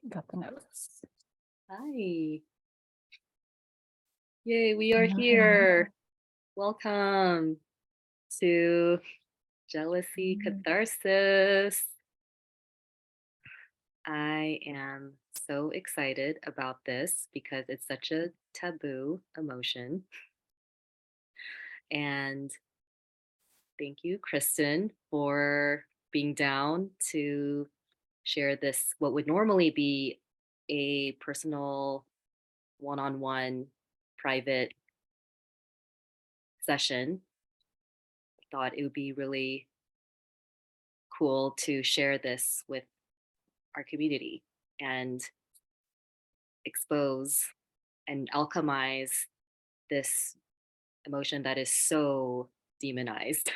Got the notes. Hi. Yay, we are Hello, here. Welcome to Jealousy hello. Catharsis. I am so excited about this because it's such a taboo emotion. And thank you, Kristen, for being down to share this, what would normally be a personal, one on one, private session. Thought it would be really cool to share this with our community and expose and alchemize this emotion that is so demonized.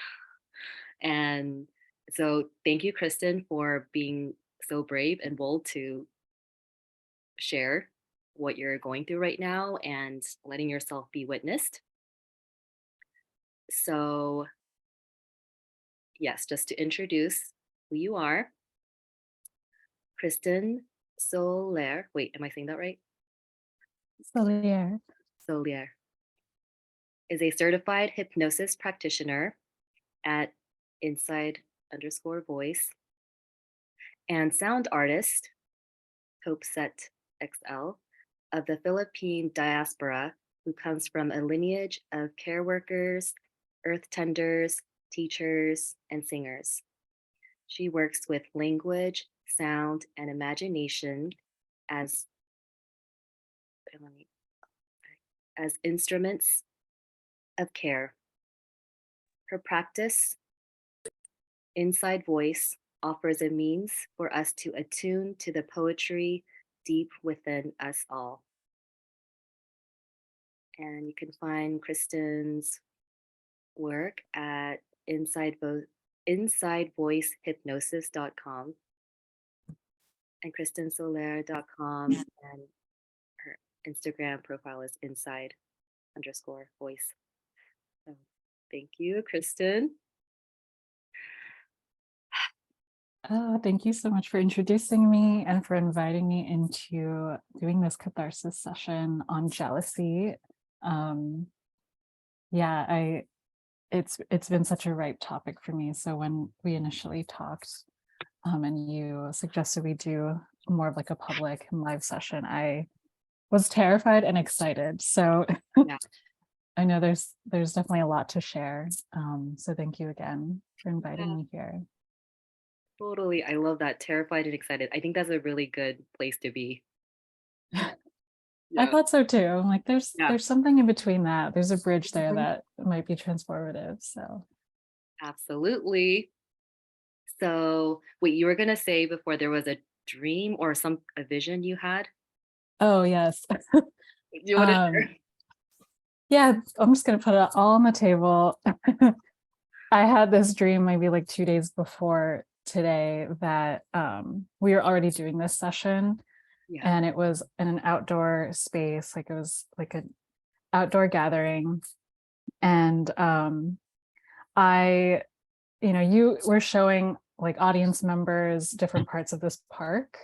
And so, thank you, Kristen, for being so brave and bold to share what you're going through right now and letting yourself be witnessed. So, yes, just to introduce who you are, Kristen Soller. Wait, am I saying that right? Soler. Soller is a certified hypnosis practitioner at inside_voice and sound artist, Hope Set XL, of the Philippine diaspora, who comes from a lineage of care workers, earth tenders, teachers, and singers. She works with language, sound, and imagination as, as instruments of care. Her practice, Inside Voice, offers a means for us to attune to the poetry deep within us all. And you can find Kristen's work at insidevoicehypnosis.com and KristenSoller.com, and her Instagram profile is inside_voice. So thank you, Kristen. Thank you so much for introducing me and for inviting me into doing this catharsis session on jealousy. Yeah, it's been such a ripe topic for me. So when we initially talked, and you suggested we do more of like a public and live session, I was terrified and excited. So Yeah, I know there's definitely a lot to share. So thank you again for inviting yeah, me here. totally. I love that. Terrified and excited. I think that's a really good place to be. I Yeah. thought so too. I'm like, Yeah, there's something in between that. There's a bridge there that might be transformative. So, absolutely. So, wait, you were gonna say before there was a dream or a vision you had? oh yes. Do you want to um, share? yeah, I'm just gonna put it all on the table. I had this dream maybe like 2 days before today that we were already doing this session, Yeah. and it was in an outdoor space, like it was like an outdoor gathering. And I you were showing like audience members different parts of this park,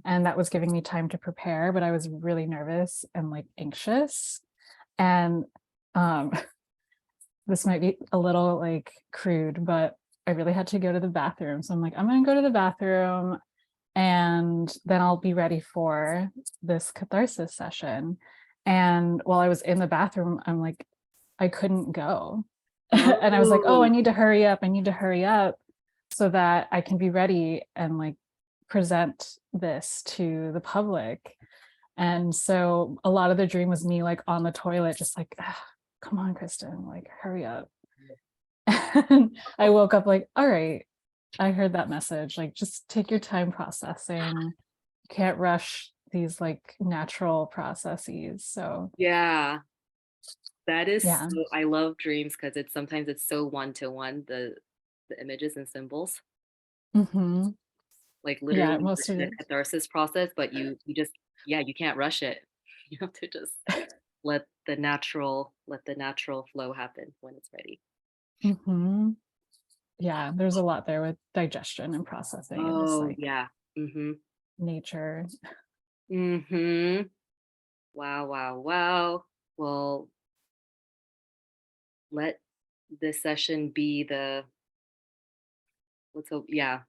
and that was giving me time to prepare, but I was really nervous and like anxious. And um this might be a little like crude, but I really had to go to the bathroom. So I'm like, I'm going to go to the bathroom and then I'll be ready for this catharsis session. And while I was in the bathroom, I'm like, I couldn't go. And I was like, oh, I Oh, need to hurry up. I need to hurry up so that I can be ready and like present this to the public. And so a lot of the dream was me like on the toilet, just like, come on, Kristen, like hurry up. And I woke up like, all right, I heard that message. Like, just take your time processing. You can't rush these like natural processes. So yeah. That is yeah. so, I love dreams because it's so one to one, the images and symbols, Hmm. like Yeah, literally most of the it. catharsis process, but you just, yeah, you can't rush it. You have to just let the natural flow happen when it's ready. Hmm. Yeah, there's a lot there with digestion and processing and just Oh, like yeah. Mm-hmm. nature. Mm-hmm. Wow, wow, wow. Well, let this session be the, let's hope, yeah.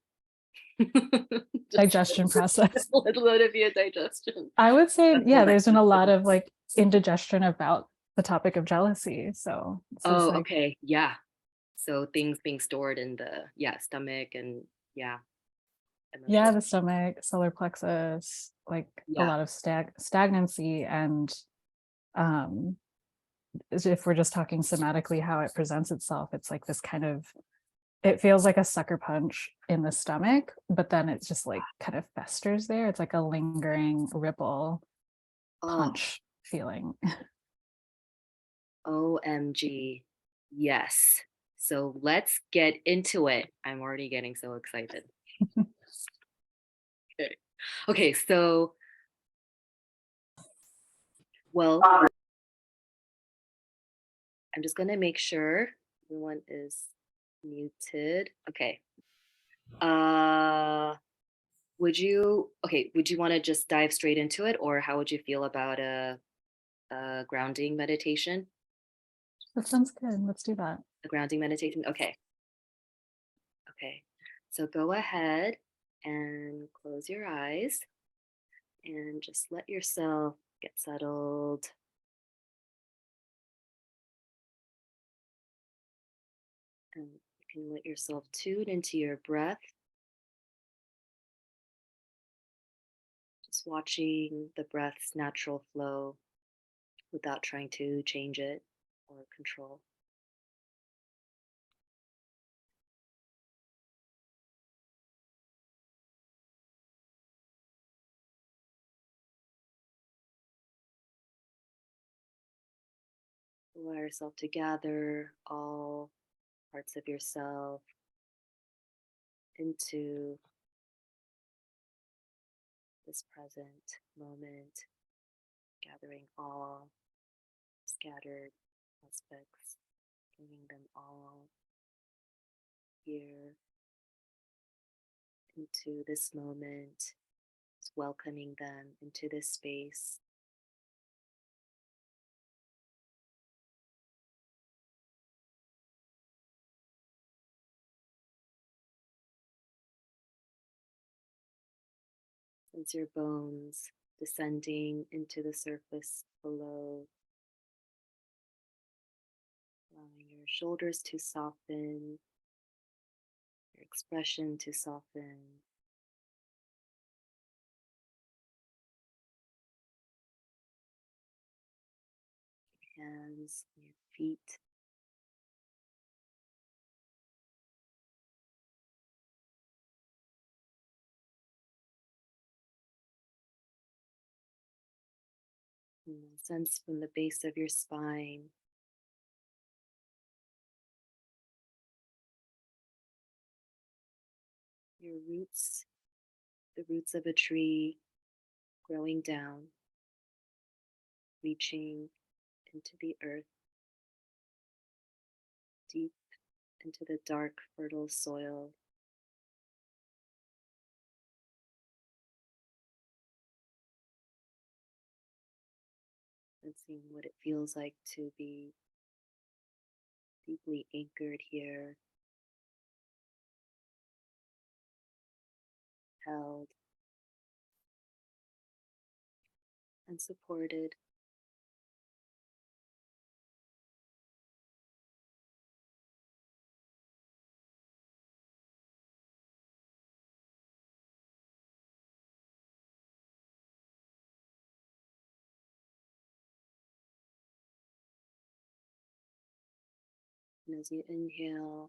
Just Digestion process. let it be a digestion. I would say, That's yeah, what I there's been would a lot say. of like indigestion about the topic of jealousy. So this is Oh, like, okay. Yeah. So things being stored in the, yeah, stomach and yeah, yeah, emotions. the stomach, solar plexus, like a Yeah. lot of stagnancy. And um, if we're just talking somatically, how it presents itself, it's like this kind of, it feels like a sucker punch in the stomach, but then it's just like kind of festers there. It's like a lingering ripple Oh, punch feeling. OMG. Yes. So let's get into it. I'm already getting so excited. Okay. Okay. So, well, I'm just going to make sure everyone is muted. Okay. Uh, would you want to just dive straight into it, or how would you feel about a grounding meditation? That sounds good. Let's do that. A grounding meditation? Okay. Okay. So go ahead and close your eyes and just let yourself get settled. And you can let yourself tune into your breath, just watching the breath's natural flow without trying to change it or control. Allow yourself to gather all parts of yourself into this present moment, gathering all scattered aspects, bringing them all here into this moment, welcoming them into this space. Sense your bones descending into the surface below, allowing your shoulders to soften, your expression to soften. Hands, your feet. And sense from the base of your spine, your roots, the roots of a tree growing down, reaching into the earth, deep into the dark, fertile soil. And seeing what it feels like to be deeply anchored here, held and supported. And as you inhale,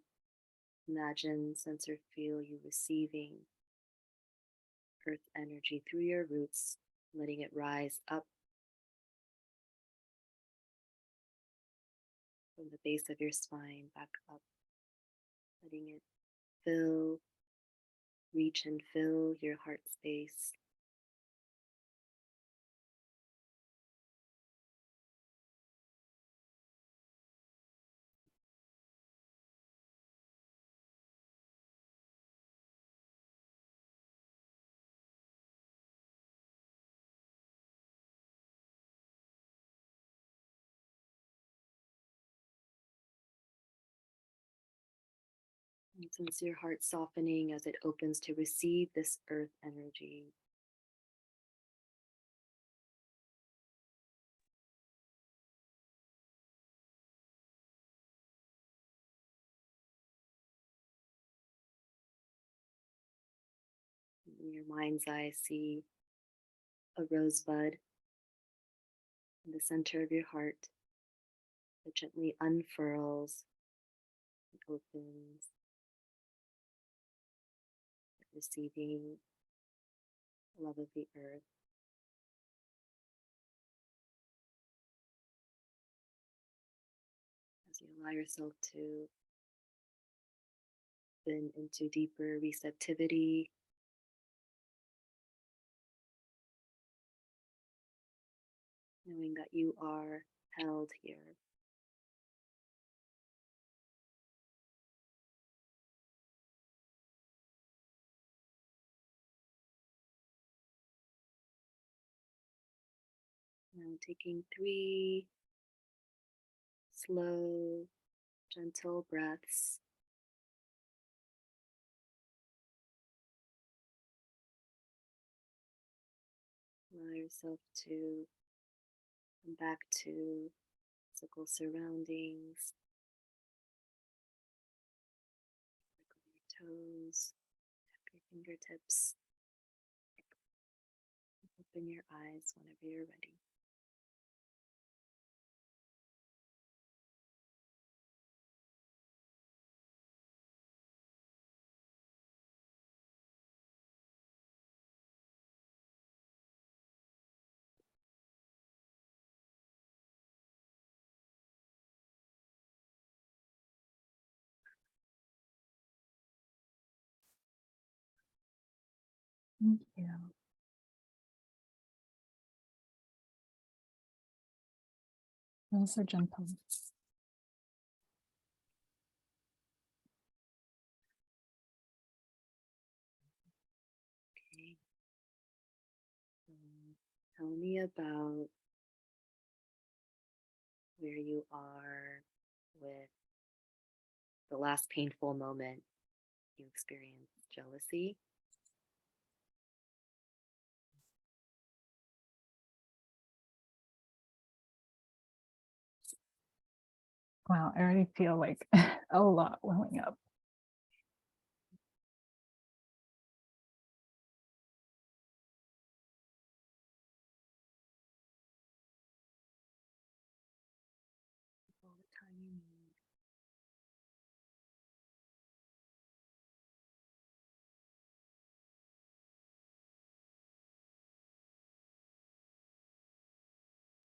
imagine, sense, or feel you receiving earth energy through your roots, letting it rise up from the base of your spine, back up, letting it fill, reach and fill your heart space. Sense your heart softening as it opens to receive this earth energy. In your mind's eye, see a rosebud in the center of your heart that gently unfurls and opens, receiving the love of the earth. As you allow yourself to spin into deeper receptivity, knowing that you are held here. Now taking 3 slow, gentle breaths. Allow yourself to come back to physical surroundings. Wiggle your toes, tap your fingertips. Open your eyes whenever you're ready. Thank you. That was so gentle. Okay. Tell me about where you are with the last painful moment you experienced jealousy. Wow, I already feel like a lot welling up. All the time you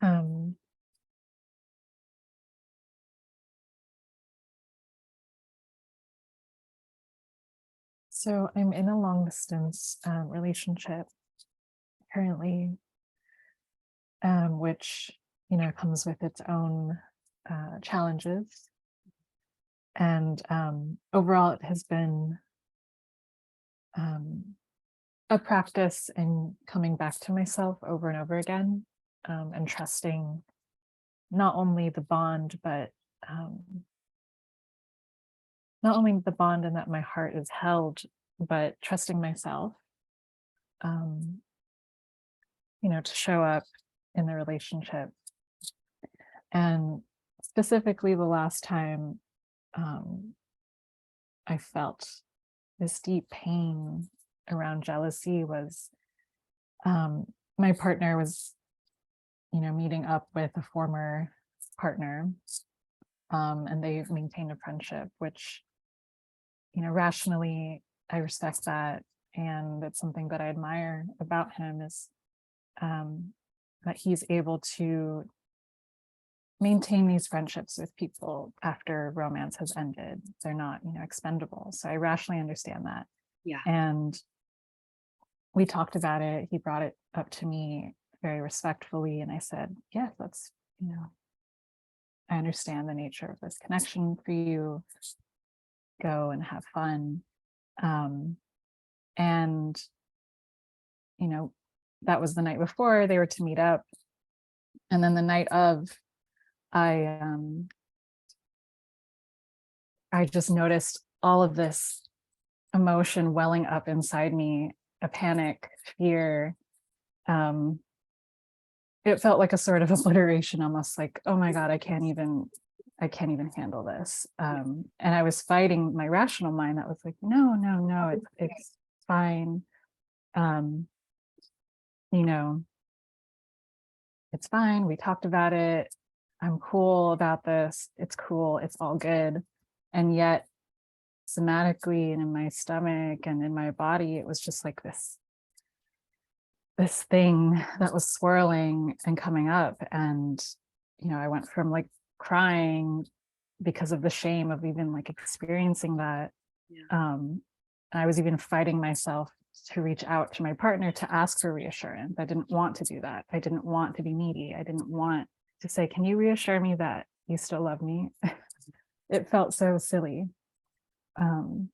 need. Um, so I'm in a long distance relationship currently, which, you know, comes with its own challenges. And overall, it has been a practice in coming back to myself over and over again, and trusting not only the bond, but not only the bond and that my heart is held, but trusting myself, you know, to show up in the relationship. And specifically the last time I felt this deep pain around jealousy was my partner was, you know, meeting up with a former partner, and they maintained a friendship, which, you know, rationally I respect that, and it's something that I admire about him is that he's able to maintain these friendships with people after romance has ended. They're not, you know, expendable. So I rationally understand that. Yeah. And we talked about it. He brought it up to me very respectfully. And I said, yes, that's, you know, I understand the nature of this connection for you. Go and have fun. And, you know, that was the night before they were to meet up. And then the night of, I just noticed all of this emotion welling up inside me, a panic, fear. It felt like a sort of obliteration, almost like, oh my God, I can't even handle this. And I was fighting my rational mind that was like, no, it's fine. You know, it's fine. We talked about it. I'm cool about this. It's cool. It's all good. And yet somatically and in my stomach and in my body, it was just like this thing that was swirling and coming up. And, I went from like crying because of the shame of even like experiencing that. And I was even fighting myself to reach out to my partner to ask for reassurance. I didn't want to do that. I didn't want to be needy. I didn't want to say, can you reassure me that you still love me? It felt so silly. And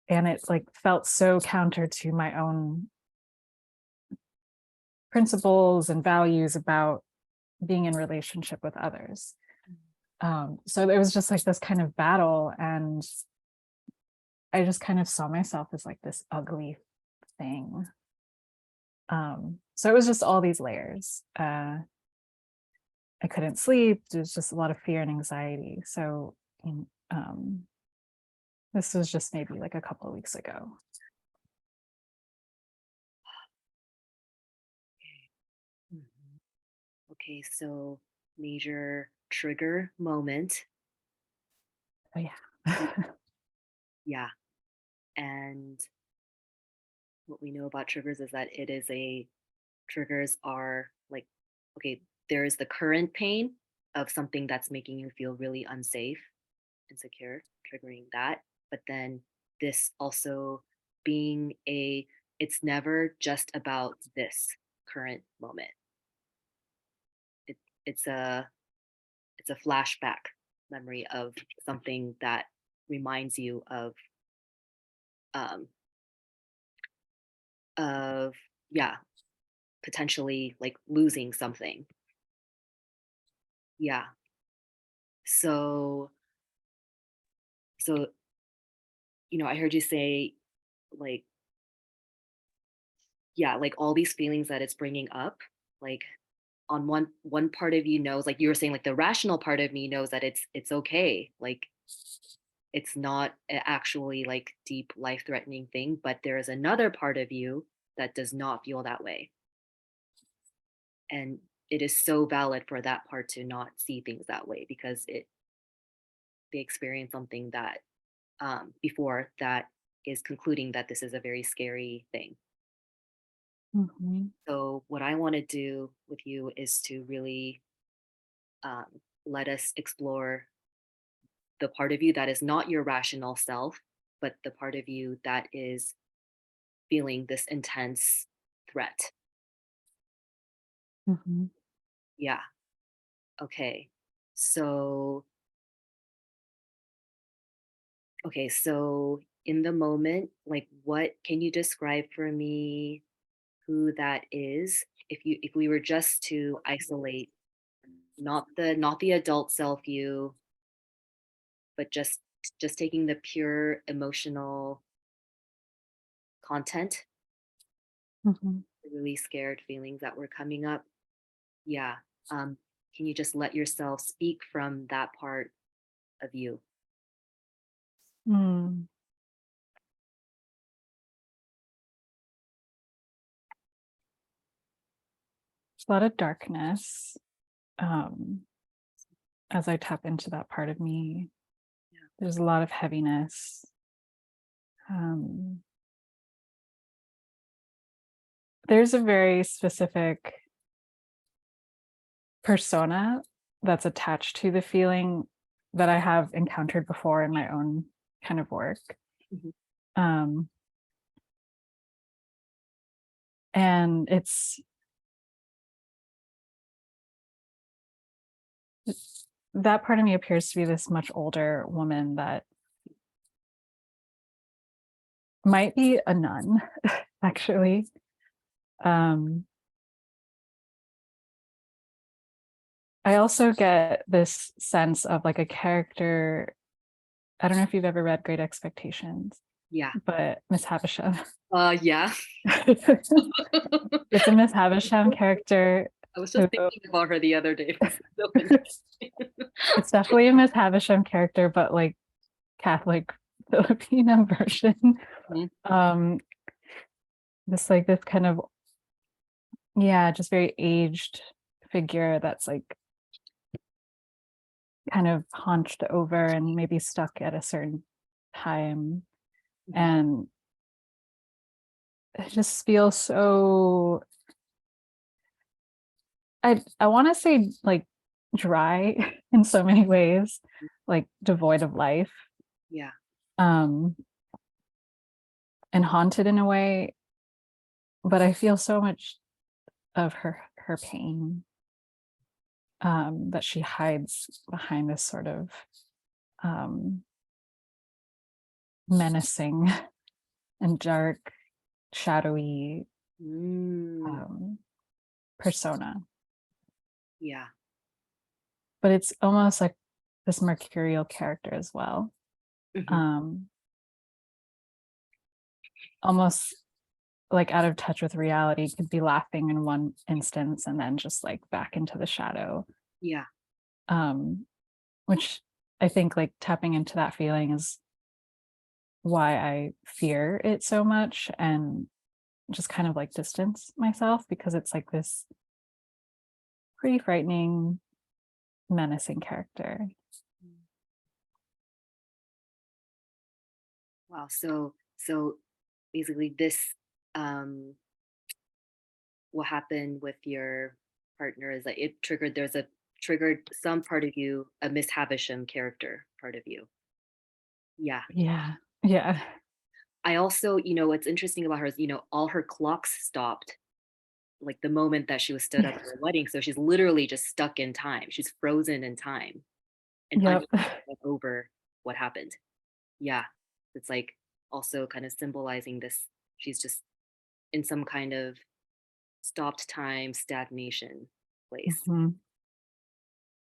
it like felt so counter to my own principles and values about being in relationship with others. So it was just like this kind of battle, and I just kind of saw myself as like this ugly thing. So it was just all these layers. I couldn't sleep. There's just a lot of fear and anxiety. So this was just maybe like a couple of weeks ago. Okay, so major trigger moment. Oh, yeah. Yeah. And what we know about triggers is that triggers are like, okay, there is the current pain of something that's making you feel really unsafe, insecure, triggering that. But then this also being it's never just about this current moment. It's a flashback memory of something that reminds you um of yeah, potentially like losing something. Yeah. So so I heard you say like, yeah, like all these feelings that it's bringing up, like on one part of you knows, like you were saying, like the rational part of me knows that it's okay, like it's not actually like deep life threatening thing, but there is another part of you that does not feel that way. And it is so valid for that part to not see things that way, because they experience something that before that is concluding that this is a very scary thing. Mm-hmm. So what I want to do with you is to really um, let us explore the part of you that is not your rational self, but the part of you that is feeling this intense threat. Mm-hmm. Yeah. Okay. So, in the moment, like what can you describe for me who that is? If we were just to isolate not the adult self you, but just taking the pure emotional content, Mm-hmm. the really scared feelings that were coming up. Yeah. Um, can you just let yourself speak from that part of you? Mm. There's a lot of darkness as I tap into that part of me. Yeah. There's a lot of heaviness. There's a very specific persona that's attached to the feeling that I have encountered before in my own kind of work. Mhm. And that part of me appears to be this much older woman that might be a nun, actually. I also get this sense of like a character I don't know if you've ever read Great Expectations, Yeah. but Miss Havisham. Yeah. It's a Miss Havisham character. I was who- just thinking about her the other day. It's definitely a Miss Havisham character, but like Catholic Filipino version. Mhm. This kind of, yeah, just very aged figure that's like kind of hunched over and maybe stuck at a certain time. Mhm. And it just feels so, I want to say like dry in so many ways, like devoid of life, Yeah. and haunted in a way. But I feel so much of her pain, that she hides behind this sort of menacing and dark, shadowy Mm. persona. Yeah. But it's almost like this mercurial character as well. Mhm. Almost like out of touch with reality, could be laughing in one instance and then just like back into the shadow. Yeah. Which I think like tapping into that feeling is why I fear it so much and just kind of like distance myself, because it's like this pretty frightening, menacing character. Wow. So basically this um what happened with your partner is that it triggered some part of you, a Miss Havisham character part of you. Yeah. Yeah. Yeah. I also, what's interesting about her is, all her clocks stopped like the moment that she was stood up at her wedding. So she's literally just stuck in time. She's frozen in time and unable Yep. to get over what happened. Yeah. It's like also kind of symbolizing this. She's just in some kind of stopped time stagnation place. Mhm.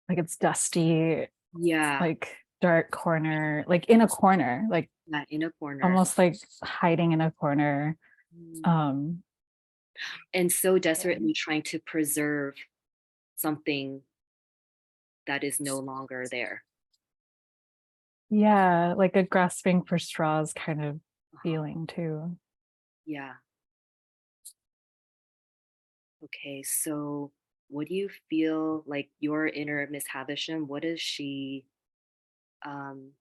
Like it's dusty, Yeah. like dark corner, like in a corner, like Yeah, in a corner. almost like hiding in a corner. Mm. Um, And so yeah. desperately trying to preserve something that is no longer there. Yeah, like a grasping for straws kind of Uh-huh. feeling too. Yeah. Okay. So what do you feel like your inner Miss Havisham? What is she um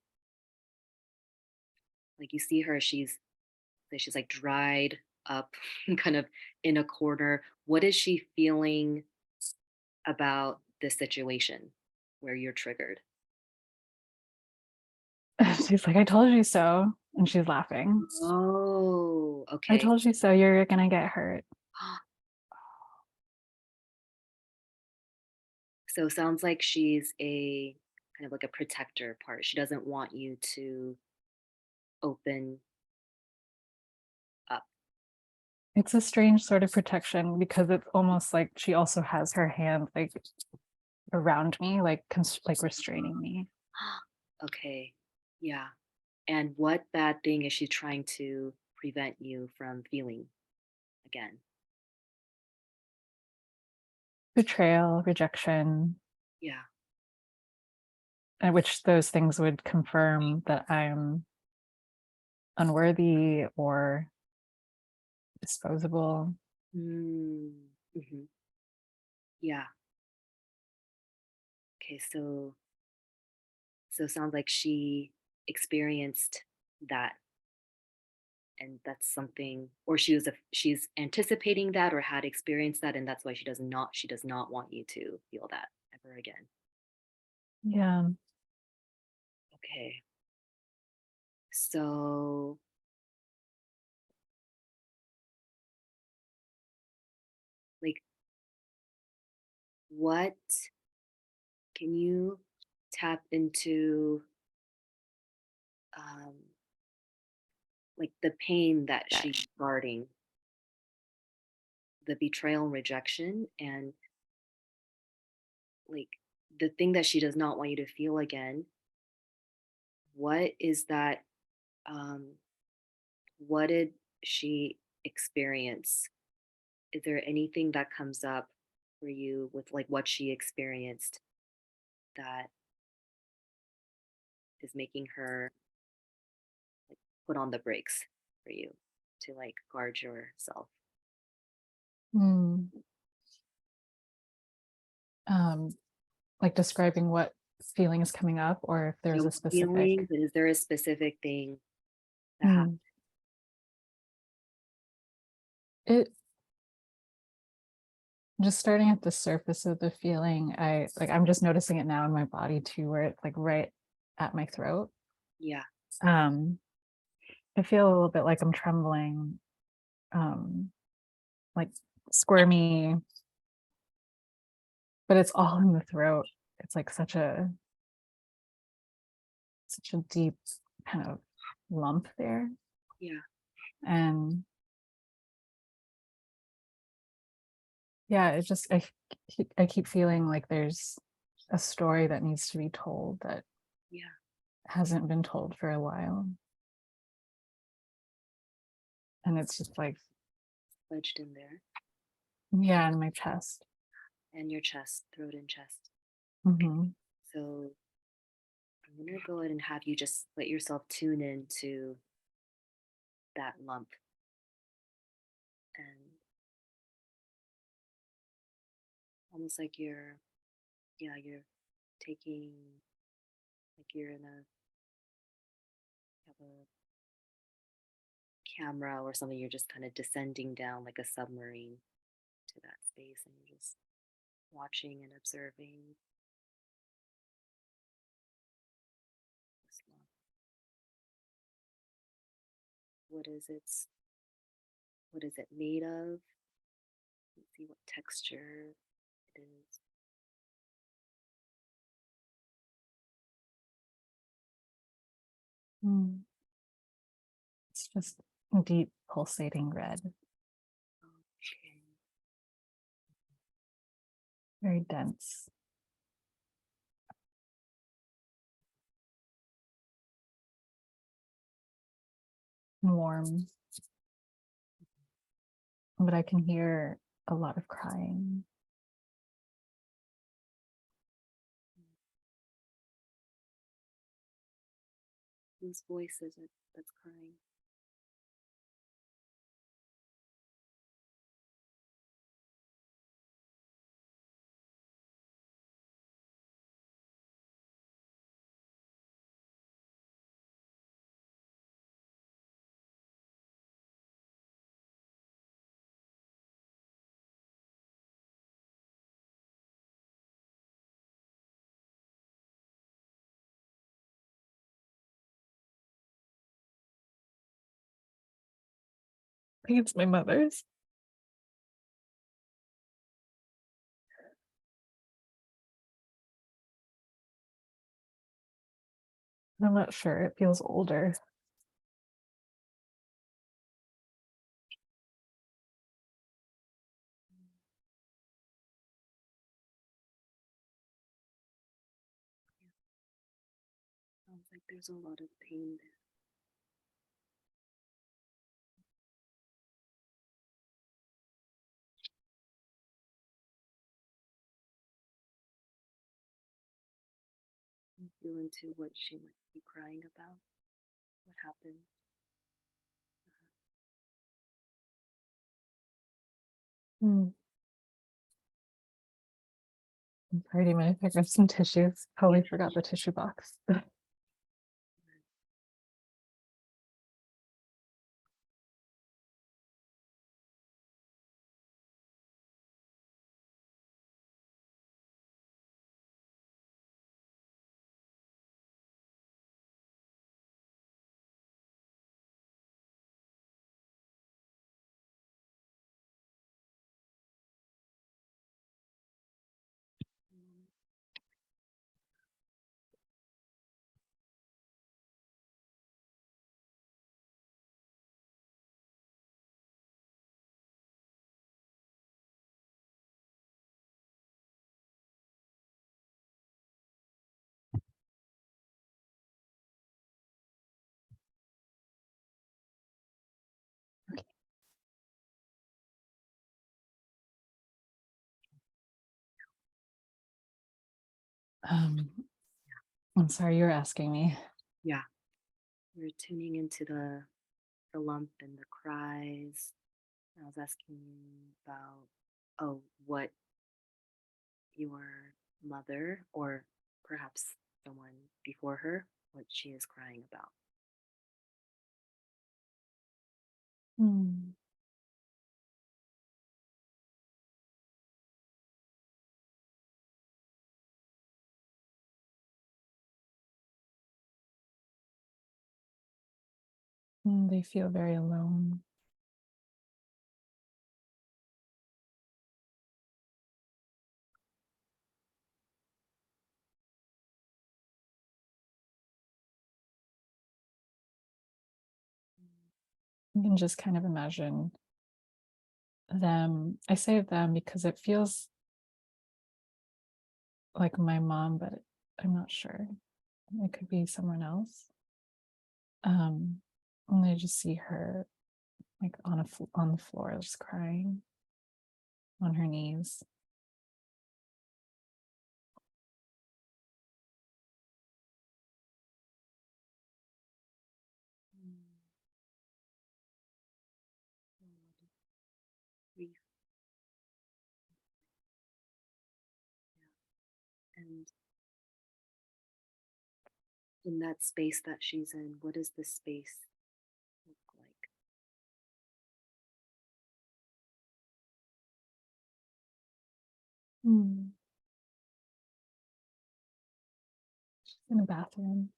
like you see her, she's like dried up, kind of in a corner. What is she feeling about this situation where you're triggered? She's like, I told you so. And she's laughing. Oh, I okay. told you so, you're gonna get hurt. So it sounds like she's a kind of like a protector part. She doesn't want you to open up. It's a strange sort of protection because it's almost like she also has her hand like around me, like like restraining me. Okay. Yeah. And what bad thing is she trying to prevent you from feeling again? Betrayal, rejection, Yeah. and which those things would confirm that I'm unworthy or disposable. Mm-hmm. Yeah. Okay. So it sounds like she experienced that, and that's something, or she's anticipating that or had experienced that, and that's why she does not want you to feel that ever again. Yeah. Okay. So like what can you tap into, um like the pain that she's guarding, the betrayal and rejection, and like the thing that she does not want you to feel again? what is that? What did she experience? Is there anything that comes up for you with like what she experienced that is making her like put on the brakes for you to like guard yourself? Hmm. Like describing what feeling is coming up, or if there's a specific Feeling, but is there a specific thing that happened? Hmm. It just starting at the surface of the feeling, I'm just noticing it now in my body too, where it's like right at my throat. Yeah. um I feel a little bit like I'm trembling, like squirmy, but it's all in the throat. It's like such a deep kind of lump there. Yeah. And yeah, it just I keep feeling like there's a story that needs to be told that Yeah. hasn't been told for a while. And it's just like, Wedged in there. yeah, in my chest. And your chest, throat and chest. Mm-hmm. So I'm gonna go ahead and have you just let yourself tune into that lump, and almost like you're taking, like you're in a, have a camera or something, you're just kind of descending down like a submarine to that space, and you're just watching and observing this lump. What is it made of? Let's see what texture it is. Mm. It's just deep pulsating red, Okay. very dense. Warm, but I can hear a lot of crying. Whose voice is it that's crying? I think it's my mother's. I'm not sure. It feels older. Sounds like there's a lot of pain there. Feel into what she might be crying about. What happened? Mm. I'm sorry, do you mind if I grab some tissues? Totally forgot the tissue box. I'm sorry, you were asking me. Yeah. We're tuning into the lump and the cries. I was asking you about, what your mother, or perhaps someone before her, what she is crying about. Hmm. They feel very alone. You can just kind of imagine them. I say them because it feels like my mom, but I'm not sure. It could be someone else. And I just see her like on the floor, just crying on her knees. Grief. Yeah. And in that space that she's in, what does the space look like? She's in a bathroom.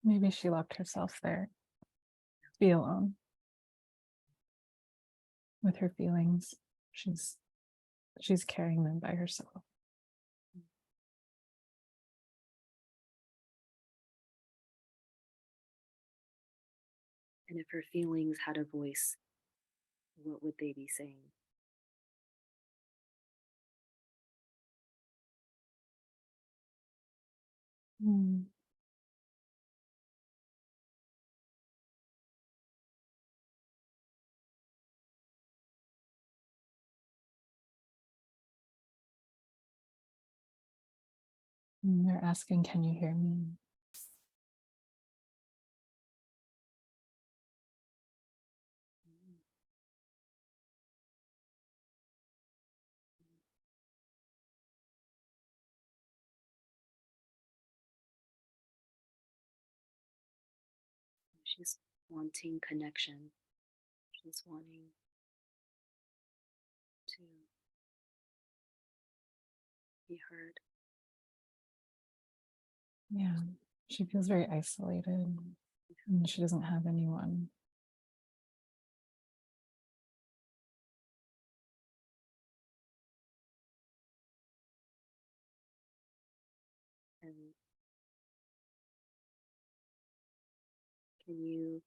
Maybe she locked herself there to be alone with her feelings. She's carrying them by herself. And if her feelings had a voice, what would they be saying? They're asking, can you hear me? She's wanting connection. She's wanting to be heard. Yeah, she feels very isolated and she doesn't have anyone. And can you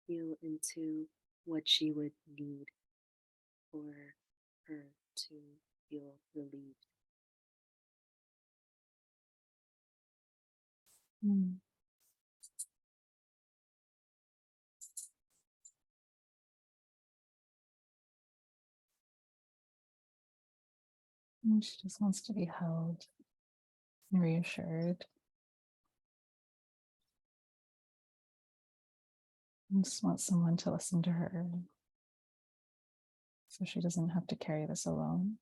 feel into what she would need for her to feel relieved? She just wants to be held and reassured. And just wants someone to listen to her so she doesn't have to carry this alone.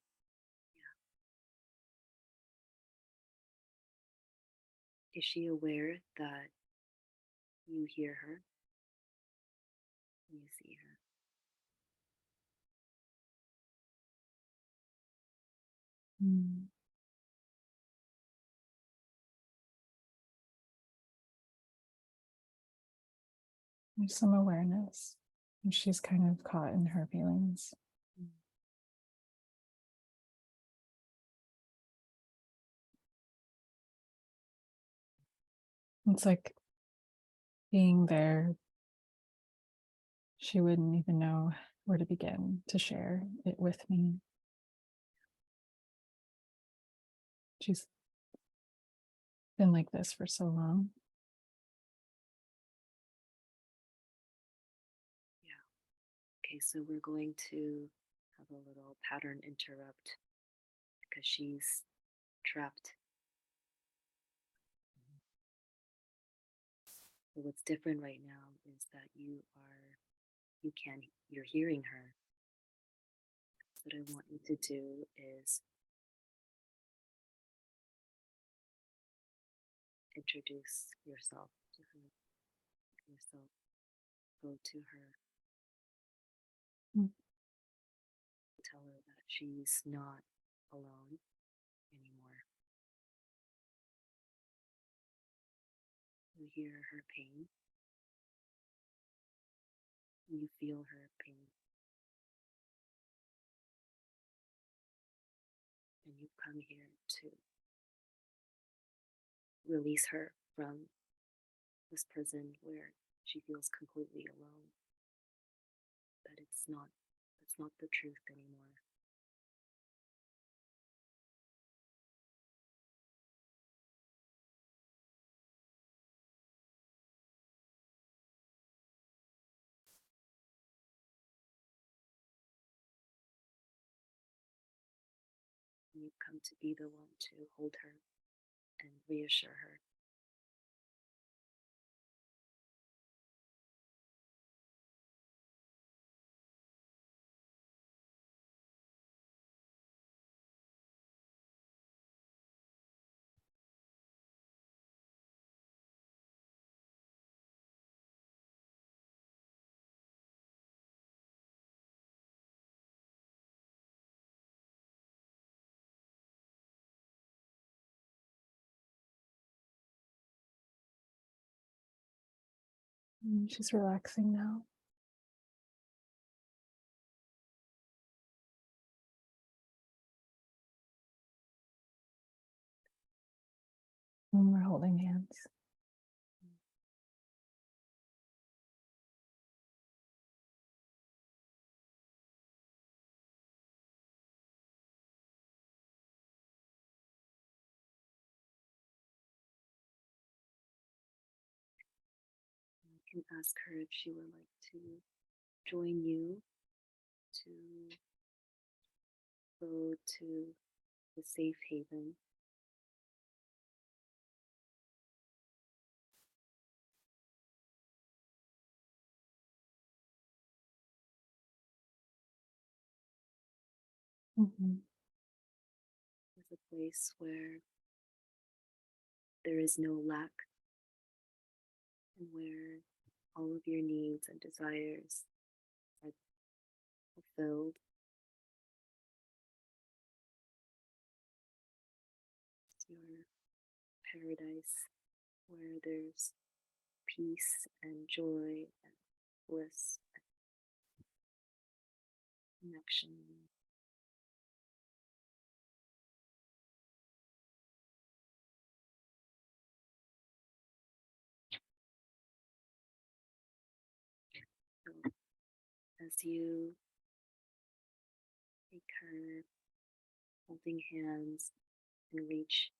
Is she aware that you hear her? You see her? There's some awareness, and she's kind of caught in her feelings. It's like being there, she wouldn't even know where to begin to share it with me. She's been like this for so long. Yeah. Okay, so we're going to have a little pattern interrupt because she's trapped. But what's different right now is that you're hearing her. What I want you to do is introduce yourself to her, go to her, Mm. tell her that she's not alone anymore. You hear her pain. You feel her pain. And you come here to release her from this prison where she feels completely alone. But that's not the truth anymore. You've come to be the one to hold her and reassure her. She's relaxing now. And we're holding hands. You can ask her if she would like to join you to go to the safe haven. Mm-hmm. It's a place where there is no lack and where all of your needs and desires are fulfilled. It's your paradise where there's peace and joy and bliss and connection. So as you take her holding hands and reach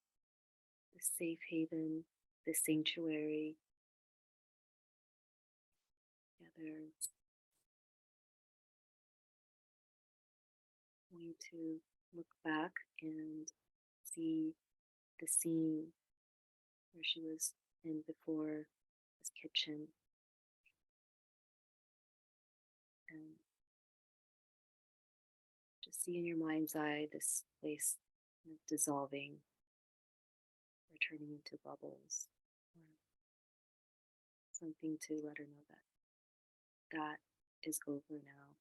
the safe haven, the sanctuary together, I want you to look back and see the scene where she was in before, this kitchen, and just see in your mind's eye this place dissolving or turning into bubbles, or something to let her know that that is over now.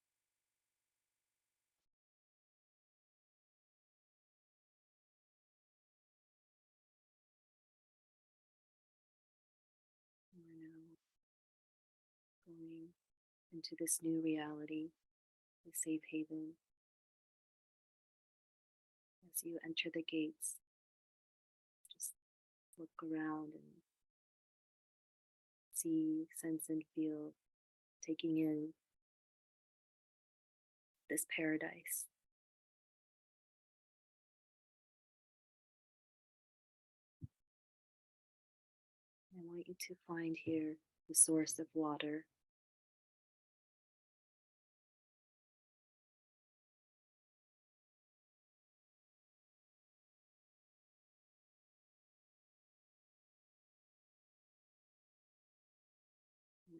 We're now going into this new reality, the safe haven. As you enter the gates, just look around and see, sense, and feel, taking in this paradise. I want you to find here the source of water.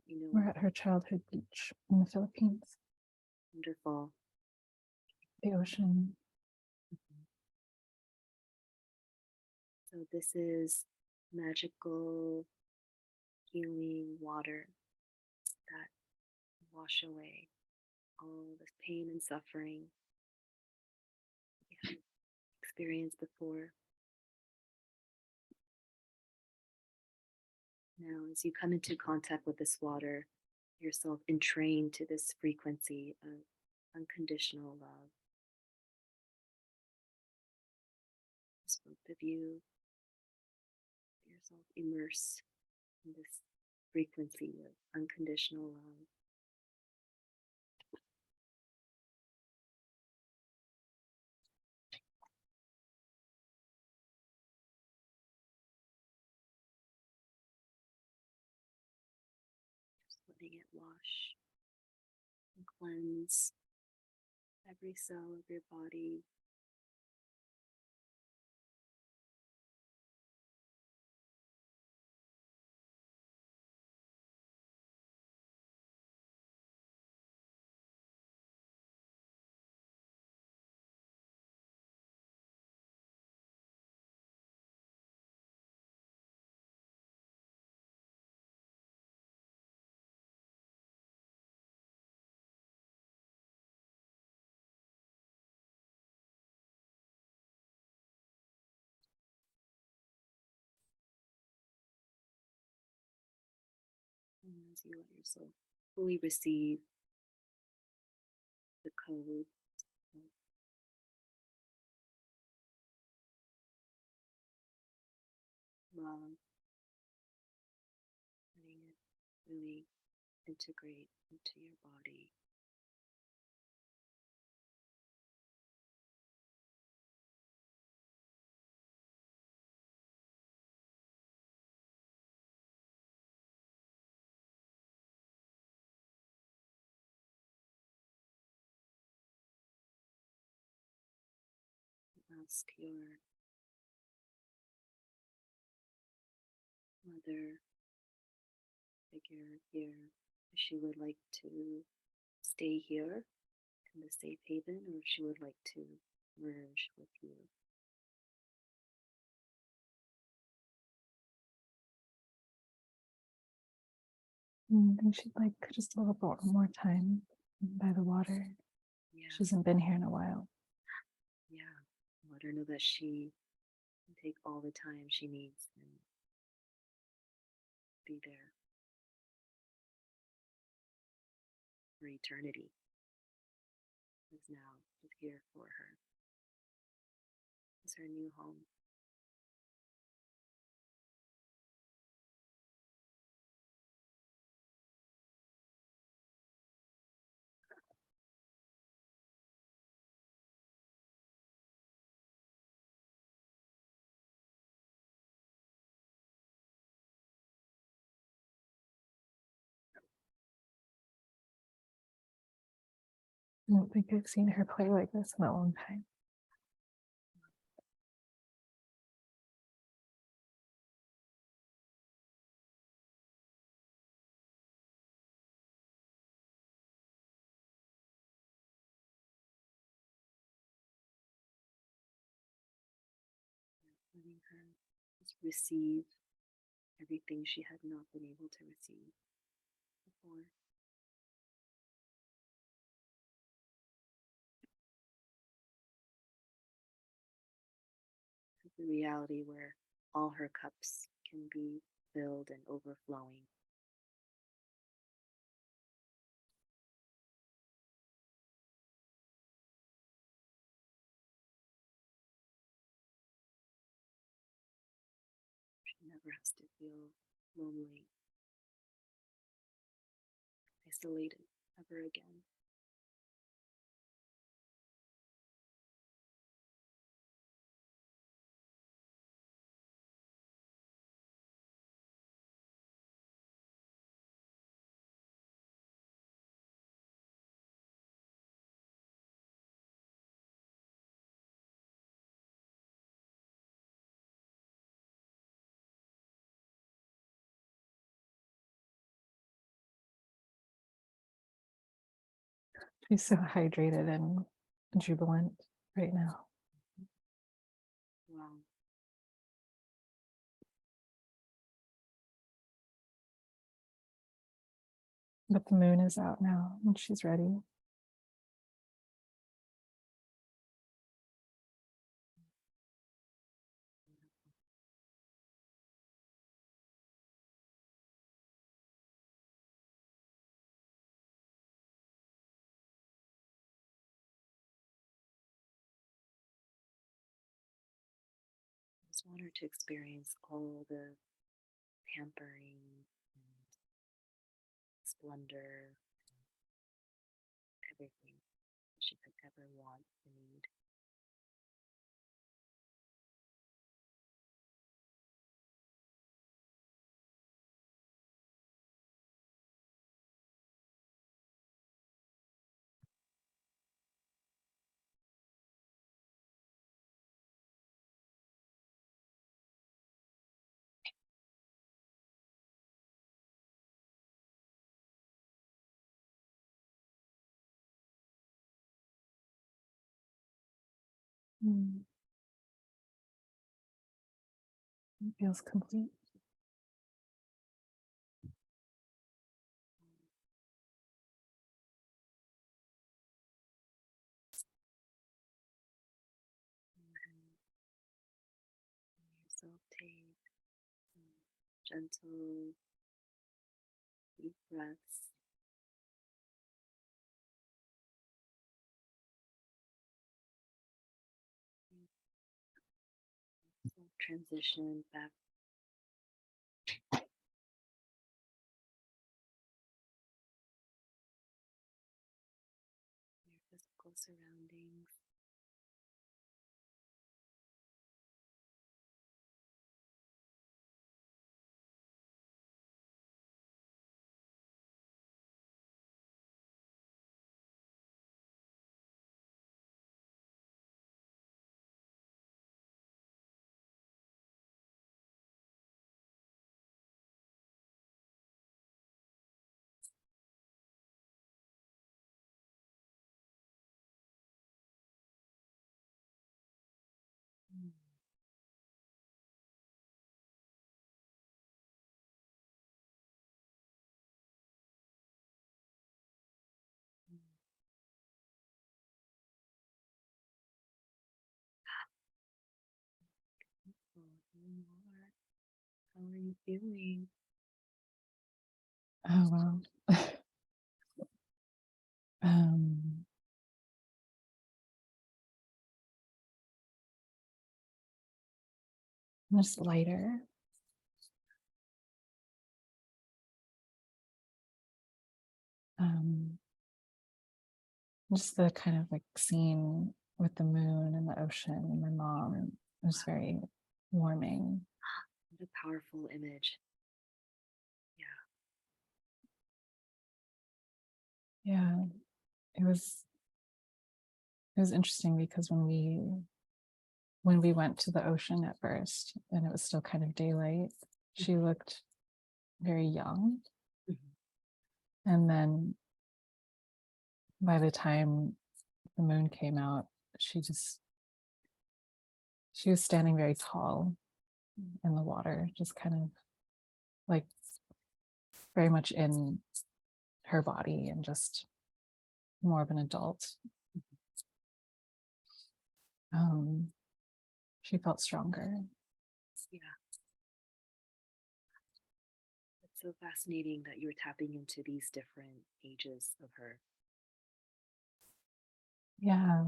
You know, We're at her childhood beach in the Philippines. wonderful. The ocean. So this is magical healing water that wash away all this pain and suffering we have experienced before. Now, as you come into contact with this water, yourself entrained to this frequency of unconditional love. Just both of you, yourself immerse in this frequency of unconditional love. Just letting it wash and cleanse every cell of your body. And as you let yourself fully receive the code of love, letting it really integrate into your body. Ask your mother figure here if she would like to stay here in the safe haven or if she would like to merge with you. I think she'd like just a little bit more time by the water. Yeah. She hasn't been here in a while. Yeah. Let her know that she can take all the time she needs and be there for eternity. Is now is here for her. Is her new home. I don't think I've seen her play like this in a long time. Letting her just receive everything she had not been able to receive before. The reality where all her cups can be filled and overflowing. She never has to feel lonely, isolated ever again. She's so hydrated and jubilant right now. Wow. But the moon is out now and she's ready. I just want her to experience all the pampering and splendor, everything she could ever want or need. It feels complete. Yourself take gentle deep breaths. Transition back to your physical surroundings. How are you feeling? Oh, wow. um, just lighter. Just the kind of like scene with the moon and the ocean and my mom was very warming. What a powerful image. Yeah, it was interesting because when we went to the ocean at first and it was still kind of daylight, she looked very young. And then by the time the moon came out, she was standing very tall in the water, just kind of like very much in her body and just more of an adult. She felt stronger. Yeah. It's so fascinating that you're tapping into these different ages of her. Yeah.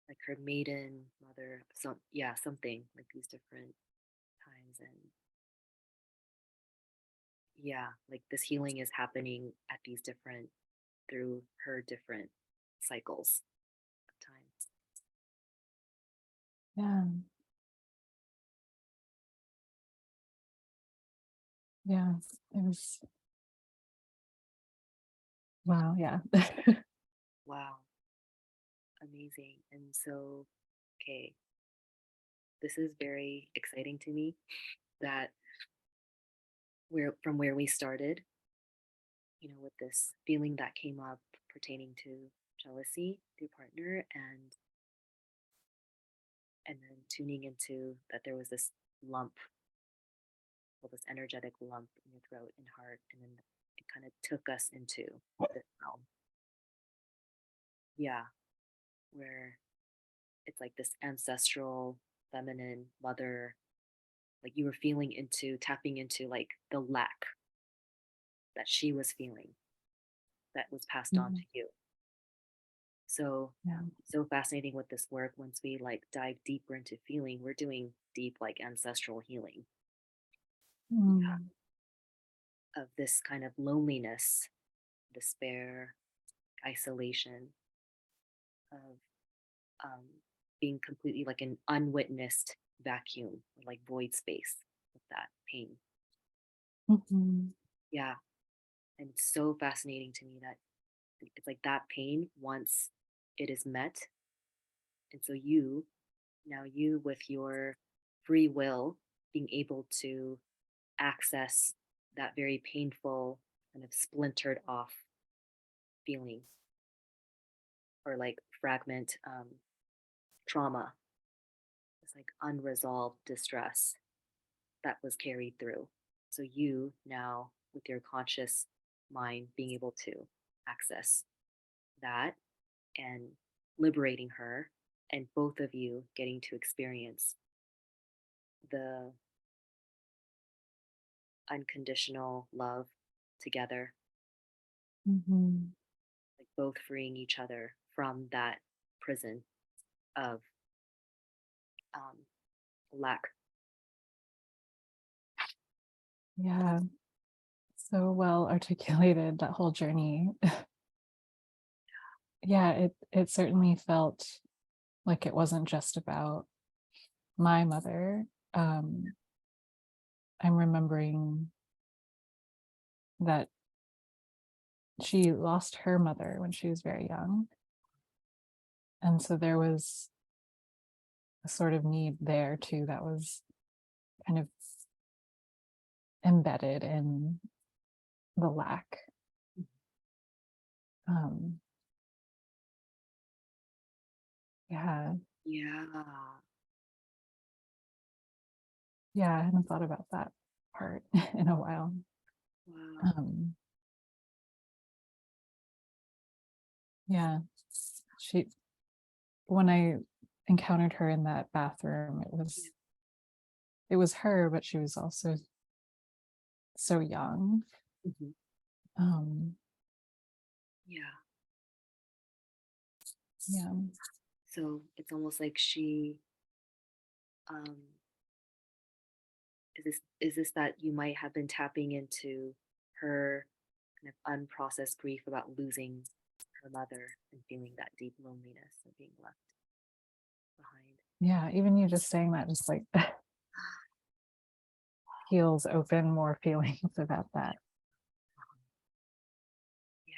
Like her maiden, mother, something like these different times. And like this healing is happening at these different, through her different cycles of time. Yeah. Yeah. It was, wow. Yeah. Wow. Amazing. And so, okay, this is very exciting to me that we're from where we started, with this feeling that came up pertaining to jealousy with your partner, and then tuning into that there was this lump, well, this energetic lump in your throat and heart, and then it kind of took us into this realm. Yeah, where it's like this ancestral feminine mother, like you were feeling into tapping into like the lack that she was feeling that was passed on to Mhm. you. So Yeah. so fascinating with this work. Once we like dive deeper into feeling, we're doing deep like ancestral healing, yeah, Mm. of this kind of loneliness, despair, isolation, of um, being completely like an unwitnessed vacuum or like void space with that pain. Mhm. Yeah. And it's so fascinating to me that it's like that pain once it is met. And so you with your free will being able to access that very painful kind of splintered off feeling or like fragment trauma, it's like unresolved distress that was carried through. So you now with your conscious mind being able to access that and liberating her, and both of you getting to experience the unconditional love together, Mhm. like both freeing each other from that prison of um, lack. Yeah. So well articulated, that whole journey. Yeah, it certainly felt like it wasn't just about my mother. Um, I'm remembering that she lost her mother when she was very young. And so there was a sort of need there too that was kind of embedded in the lack. Um, yeah, Yeah. yeah, I hadn't thought about that part in a while. Wow. Um, yeah, she when I encountered her in that bathroom, Yeah. it was her, but she was also so young. Mhm. Um, Yeah. yeah. So it's almost like she um is this that you might have been tapping into her kind of unprocessed grief about losing her mother and feeling that deep loneliness of being left behind. Yeah, even you just saying that just like heals open more feelings about that. Yeah.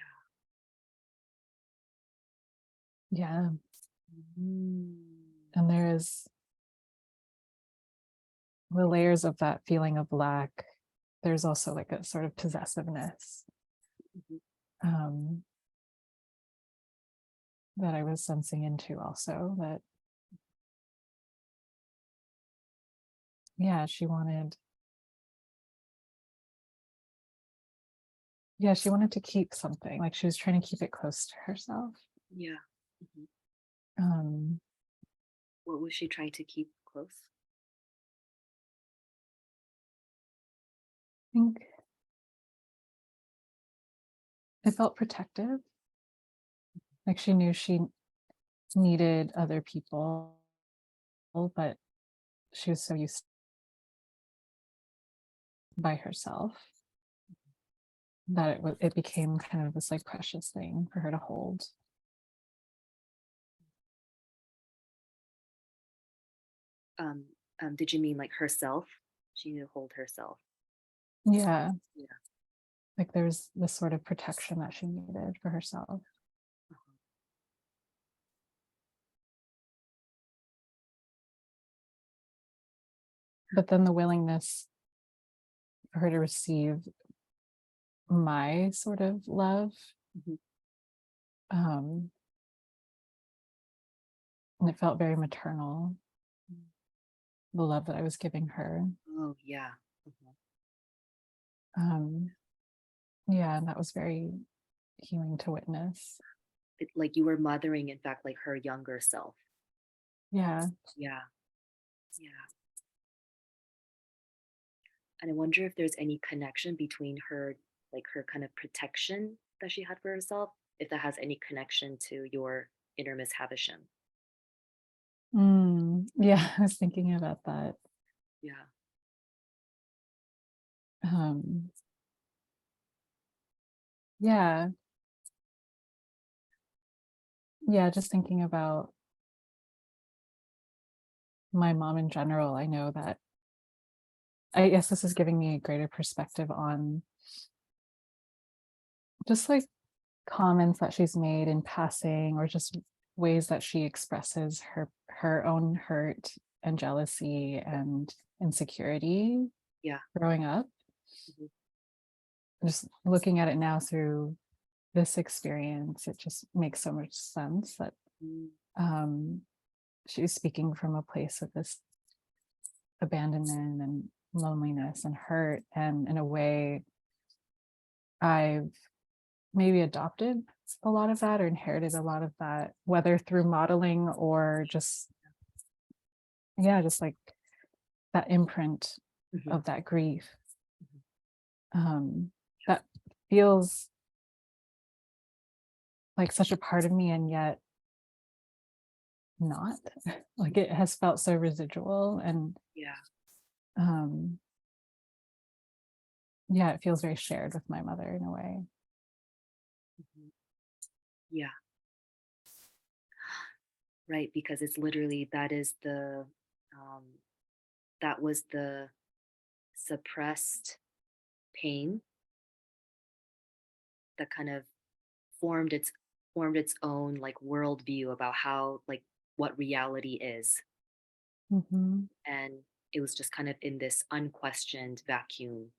Yeah. Mm. And there is the layers of that feeling of lack. There's also like a sort of possessiveness Mhm. um, that I was sensing into also that, yeah, she wanted to keep something, like she was trying to keep it close to herself. Yeah. Mhm. Um, What was she trying to keep close? I think it felt protective. Like she knew she needed other people, but she was so used by herself that it became kind of this like precious thing for her to hold. Um, did you mean like herself? She needed to hold herself. Yeah, Yeah. like there's this sort of protection that she needed for herself. Uh-huh. But then the willingness for her to receive my sort of love, Mhm. um, And it felt very maternal, the love that I was giving her. Oh, yeah. Mhm. Um, yeah, and that was very healing to witness. Like you were mothering, in fact, like her younger self. Yeah. Yeah. Yeah. And I wonder if there's any connection between her, like her kind of protection that she had for herself, if that has any connection to your inner Miss Havisham. Yeah, I was thinking about that. Yeah. Um, yeah. Yeah, just thinking about my mom in general, I know that I guess this is giving me a greater perspective on just like comments that she's made in passing, or just ways that she expresses her own hurt and jealousy and insecurity Yeah. growing up. Mhm. Just looking at it now through this experience, it just makes so much sense that Mm. um, she's speaking from a place of this abandonment and loneliness and hurt, and in a way I've maybe adopted a lot of that or inherited a lot of that, whether through modeling or just, yeah, just like that imprint Mhm. of that grief. Mhm. That feels like such a part of me, and yet not. Like it has felt so residual, and Yeah. um, yeah, it feels very shared with my mother in a way. Mhm. Yeah. Right. Because it's literally that is um, that was the suppressed pain that kind of formed its formed its own like worldview about how like what reality is. Hmm. And it was just kind of in this unquestioned vacuum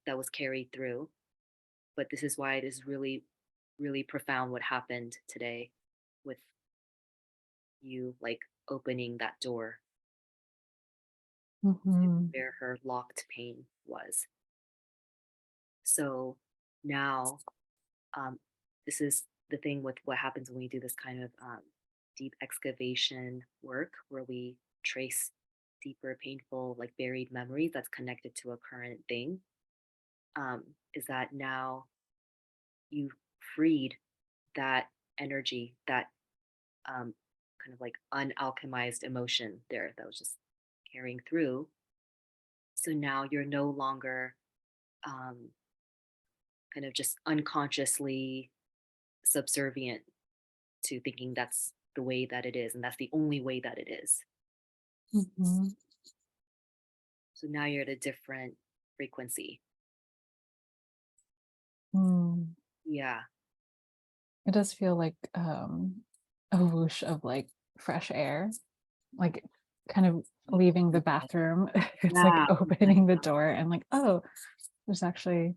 that was carried through. But this is why it is really, really profound what happened today with you like opening that door to Hmm. where her locked pain was. So now, um, this is the thing with what happens when we do this kind of deep excavation work where we trace deeper, painful, like buried memories that's connected to a current thing. Is that now you freed that energy, that kind of like unalchemized emotion there that was just carrying through. So now you're no longer um, kind of just unconsciously subservient to thinking that's the way that it is and that's the only way that it is. Hmm. So now you're at a different frequency. Mm. Yeah. It does feel like a whoosh of like fresh air, like kind of leaving the bathroom. It's like Yeah. opening the door and like, oh, there's actually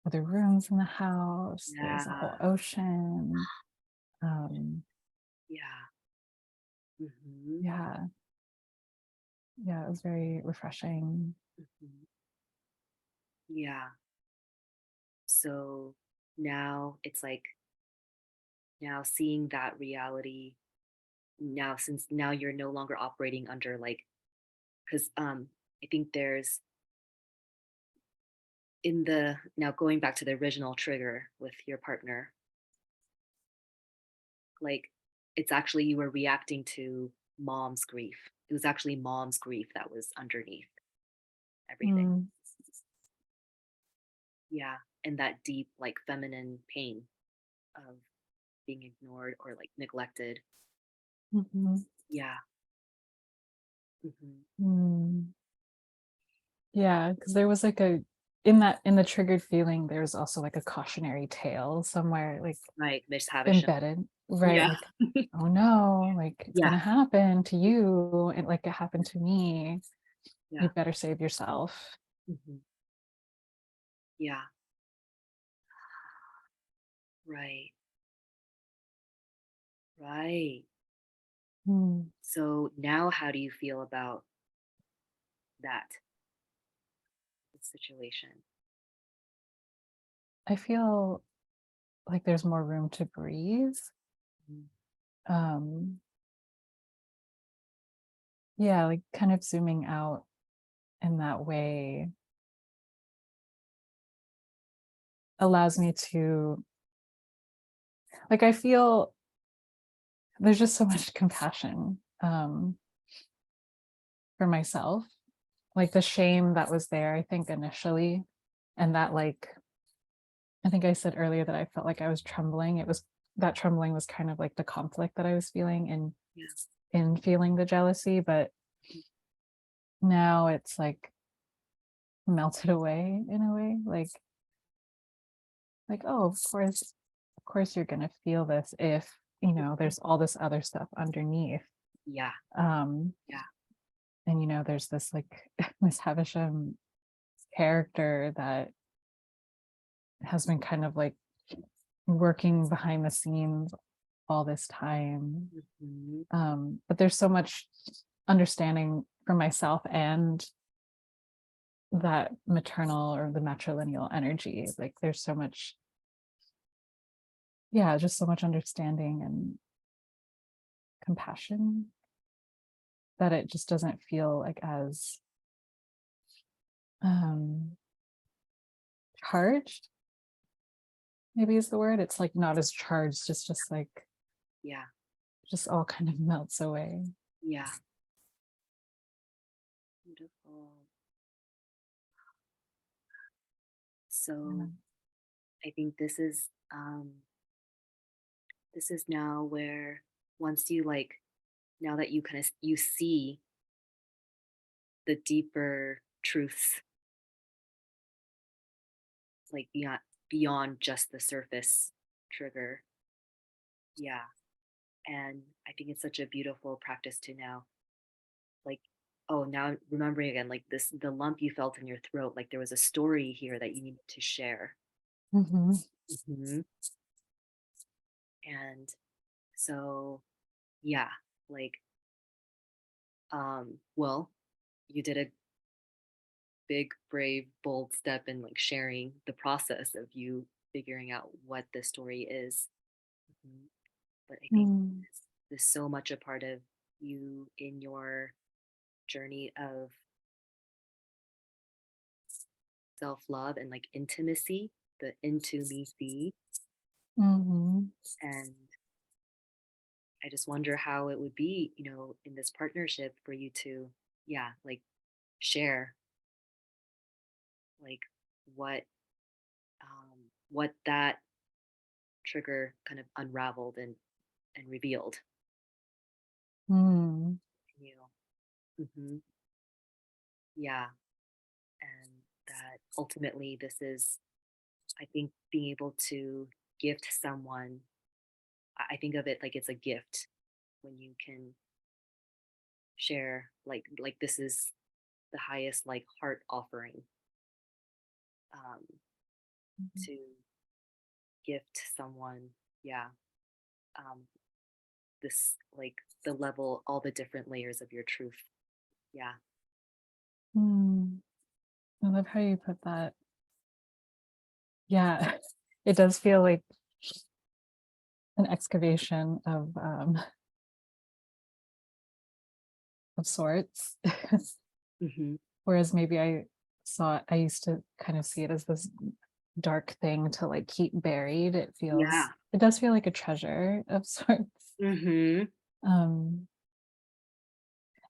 other rooms in the house. There's a whole Yeah. ocean. Um, Yeah. Hmm. yeah, yeah, it was very refreshing. Hmm. Yeah. So now it's like now seeing that reality now, since now you're no longer operating under like, because I think there's in the now going back to the original trigger with your partner, like it's actually you were reacting to mom's grief. It was actually mom's grief that was underneath everything. Mm. Yeah. And that deep like feminine pain of being ignored or like neglected. Hmm. Yeah. Hmm. Mm. Yeah, because there was like a in the triggered feeling, there's also like a cautionary tale somewhere like Like Miss Havisham. embedded, right? Yeah. Like, oh no, like it's Yeah. gonna happen to you, and like it happened to me. Yeah. You better save yourself. Hmm. Yeah. Right. Right. Mm. So now how do you feel about that situation? I feel like there's more room to breathe. Mm. Um, yeah, like kind of zooming out in that way allows me to, like, I feel there's just so much compassion for myself. Like the shame that was there, I think initially, and that, like, I think I said earlier that I felt like I was trembling. It was that trembling was kind of like the conflict that I was feeling Yeah. in feeling the jealousy, but now it's like melted away in a way. Like, oh, of course you're gonna feel this if, there's all this other stuff underneath. Yeah. Um, Yeah. and there's this like Miss Havisham character that has been kind of like working behind the scenes all this time. Mhm. But there's so much understanding for myself and that maternal or the matrilineal energy. Like there's so much, yeah, just so much understanding and compassion that it just doesn't feel like as um charged, maybe is the word. It's like not as charged, it's just like Yeah. just all kind of melts away. Yeah. Beautiful. So Yeah. I think this is now where once you like now that you kind of you see the deeper truths like beyond just the surface trigger. Yeah. And I think it's such a beautiful practice to now like, oh, now remembering again, like this, the lump you felt in your throat, like there was a story here that you needed to share. Mm-hmm. Mhm. And so, yeah, like, well, you did a big, brave, bold step in like sharing the process of you figuring out what the story is. Mhm. But I think Mm. this is so much a part of you in your journey of self love and like intimacy, the into me see. Mm-hmm. And I just wonder how it would be, in this partnership for you to, yeah, like share like what what that trigger kind of unraveled and revealed. Mm. You yeah, and that ultimately this is, I think, being able to gift someone. I think of it like it's a gift when you can share like this is the highest like heart offering um, to gift someone. Yeah, um, this like the level, all the different layers of your truth. Yeah. Mm. I love how you put that. Yeah, it does feel like an excavation of sorts. Hmm. Whereas maybe I used to kind of see it as this dark thing to like keep buried. Yeah. It does feel like a treasure of sorts. Hmm. Um,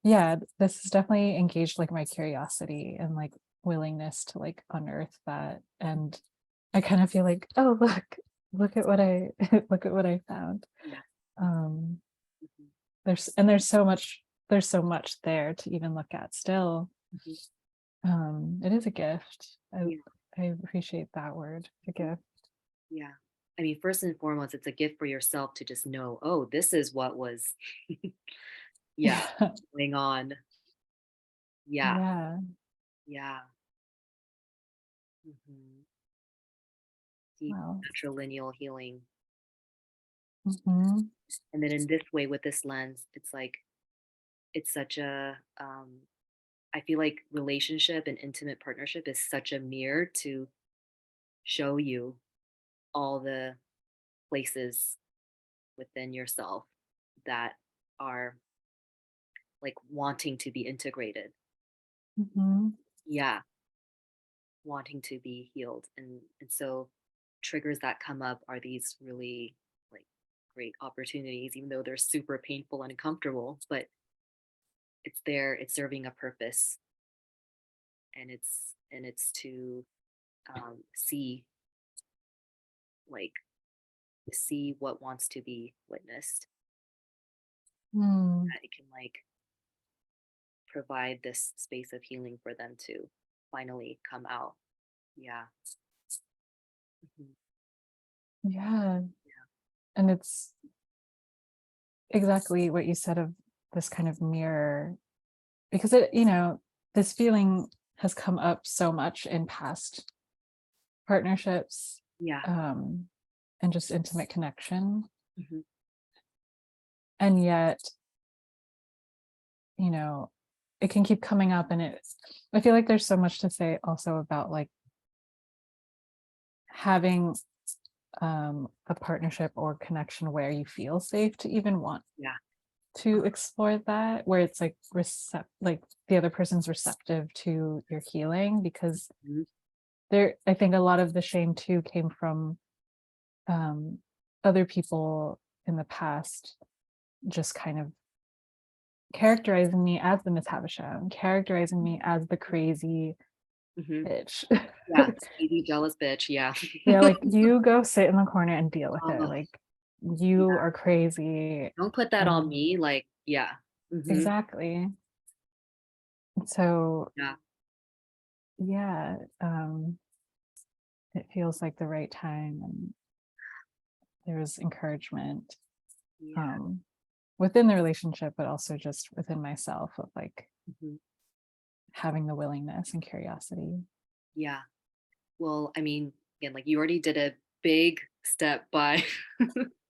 yeah, this has definitely engaged like my curiosity and like willingness to like unearth that. And I kind of feel like, oh look at what I look at what I found. Yeah. Um, Hmm. there's so much there to even look at still. Hmm. It is a gift. Yeah. I appreciate that word, a Mhm. gift. Yeah. I mean, first and foremost, it's a gift for yourself to just know, oh, this is what was, yeah, Yeah. going on. Yeah. Yeah. Yeah. Hmm. Deep Wow. matrilineal healing. Mhm. And then in this way, with this lens, it's like, it's such a, I feel like relationship and intimate partnership is such a mirror to show you all the places within yourself that are like wanting to be integrated. Mhm. Yeah, wanting to be healed. And so triggers that come up are these really like great opportunities, even though they're super painful and uncomfortable, but it's there, it's serving a purpose, and it's to see, like, see what wants to be witnessed, Mm. that it can like provide this space of healing for them to finally come out. Yeah. Mhm. Yeah. And it's exactly what you said of this kind of mirror, because this feeling has come up so much in past partnerships, Yeah. um, and just intimate connection. Mhm. And yet, it can keep coming up, and I feel like there's so much to say also about like having a partnership or connection where you feel safe to even want Yeah. to explore that, where it's like like the other person's receptive to your healing, because Mhm. I think a lot of the shame too came from um other people in the past just kind of characterizing me as the Miss Havisham, characterizing me as the crazy Mhm. bitch. Yeah. Sweetie, jealous bitch. Yeah. Yeah, like you go sit in the corner and deal with it. Oh, Like you yeah. are crazy. Don't put that on And me. Like, yeah. Hmm. exactly. So Yeah. yeah, it feels like the right time, and there's encouragement Yeah. um within the relationship, but also just within myself of like Hmm. having the willingness and curiosity. Yeah. Well, I mean, again, like you already did a big step by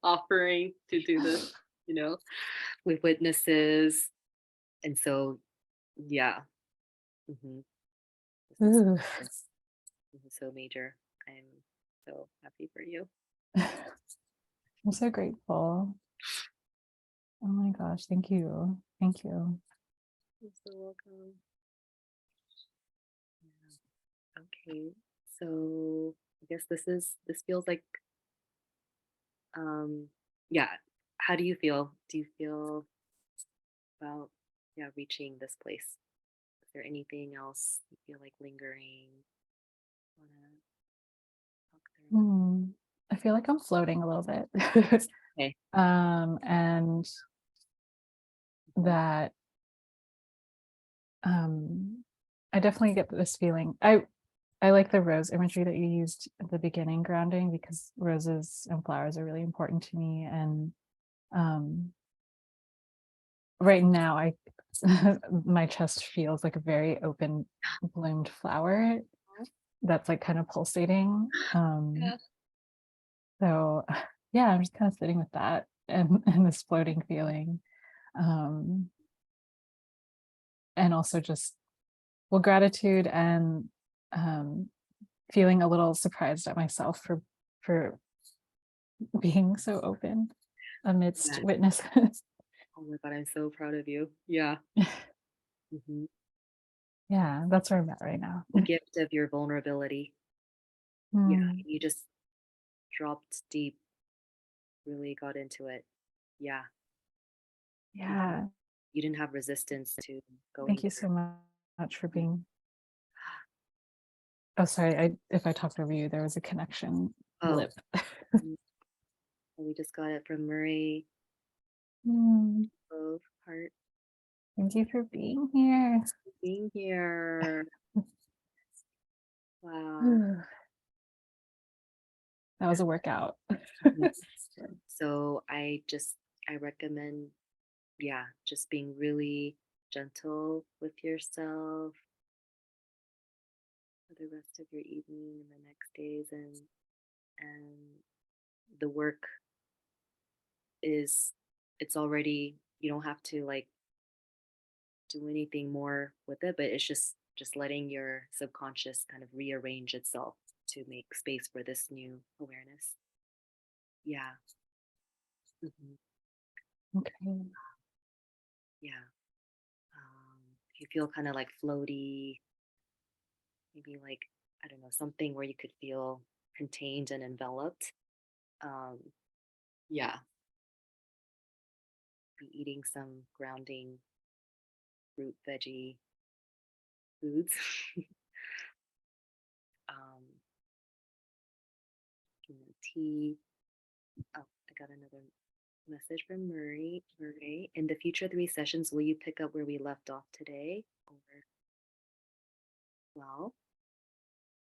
offering to do this, you know, with witnesses. And so, yeah. Hmm. This is Ooh. major. This is so major. I'm so happy for you. I'm so grateful. Oh my gosh, thank you. Thank you. You're so welcome. Yeah. Okay. So I guess this feels like, um yeah. How do you feel? Do you feel about, yeah, reaching this place? Is there anything else you feel like lingering? Wanna talk through? Hmm. I feel like I'm floating a little bit. Okay. And Mhm. that I definitely get this feeling. I like the rose imagery that you used at the beginning, grounding, because roses and flowers are really important to me. And um right now I my chest feels like a very open bloomed flower that's like kind of pulsating. Yeah. So yeah, I'm just kind of sitting with that and this floating feeling. Um and also just, well, gratitude, and um feeling a little surprised at myself for being so open amidst Yes. witnesses. Oh my God, I'm so proud of you. Yeah. Hmm. Yeah, that's where I'm at right now. The gift of your vulnerability. Yeah. Mm, You just dropped deep, really got into it. Yeah. You yeah, you didn't have resistance to thank going you so much for there. being. Oh, sorry, if I talked over you, there was a connection Oh, blip. mm, we just got it from Murray. Mm, Both heart thank you for being here. being here. Wow. That was a workout. Mhm. So I recommend, yeah, just being really gentle with yourself for the rest of your evening and the next days, and the work it's already, you don't have to like do anything more with it, but it's just letting your subconscious kind of rearrange itself to make space for this new awareness. Yeah. Mhm. Okay. Yeah. If you feel kind of like floaty, maybe like, I don't know, something where you could feel contained and enveloped. Um, yeah, be eating some grounding fruit, veggie foods. um, Tea. Oh, I got another message from Murray. Murray, in the future 3 sessions, will you pick up where we left off today? Or, well,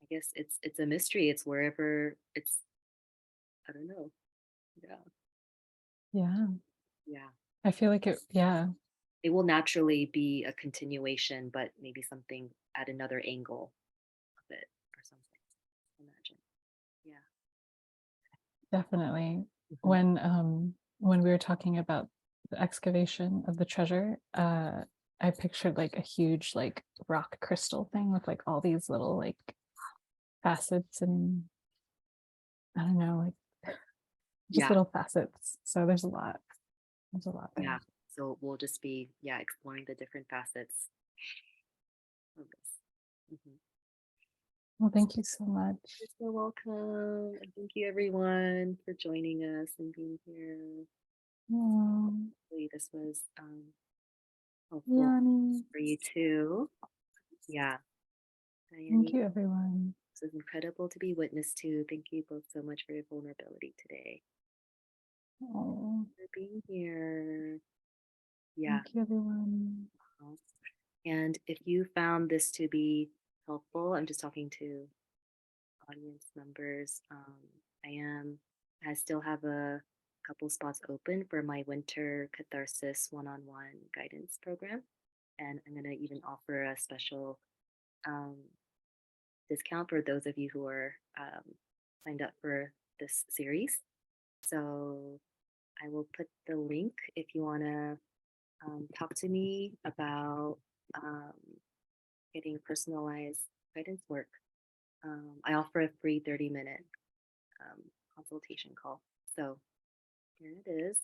I guess it's a mystery. It's wherever it's. I don't know. Yeah. Yeah. Yeah. I feel like It will naturally be a continuation, but maybe something at another angle of it or something. Imagine. Yeah. definitely. Mhm. When we were talking about the excavation of the treasure, I pictured like a huge like rock crystal thing with like all these little like facets and I don't know, like just Yeah. little facets. So there's a lot. There's a lot Yeah. there. So we'll just be, yeah, exploring the different facets of this. Mhm. Well, thank you so much. You're so welcome. And thank you, everyone, for joining us and being here. Oh, Hopefully, this was helpful Yanni. for you too. Yeah. Thank Diane, you, everyone. this is incredible to be witness to. Thank you both so much for your vulnerability today. Oh, For being here. Yeah. thank you, everyone. And if you found this to be helpful, I'm just talking to audience members. I still have a couple spots open for my winter catharsis one-on-one guidance program. And I'm going to even offer a special um, discount for those of you who are signed up for this series. So I will put the link if you want to talk to me about um, getting personalized guidance work. I offer a free 30-minute consultation call. So here it is.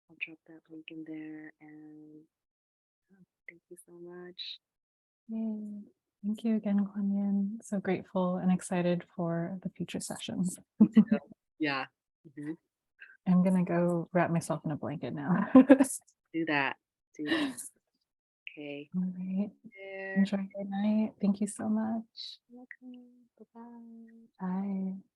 I'll drop that link in there. And thank you so much. Yay. Thank you again, Kuan Yin. So grateful and excited for the future sessions. Yeah. Mhm. I'm gonna go wrap myself in a blanket now. Do that. Do that. Okay. All right. There. Enjoy your night. Thank you so much. Welcome. Bye-bye. Bye.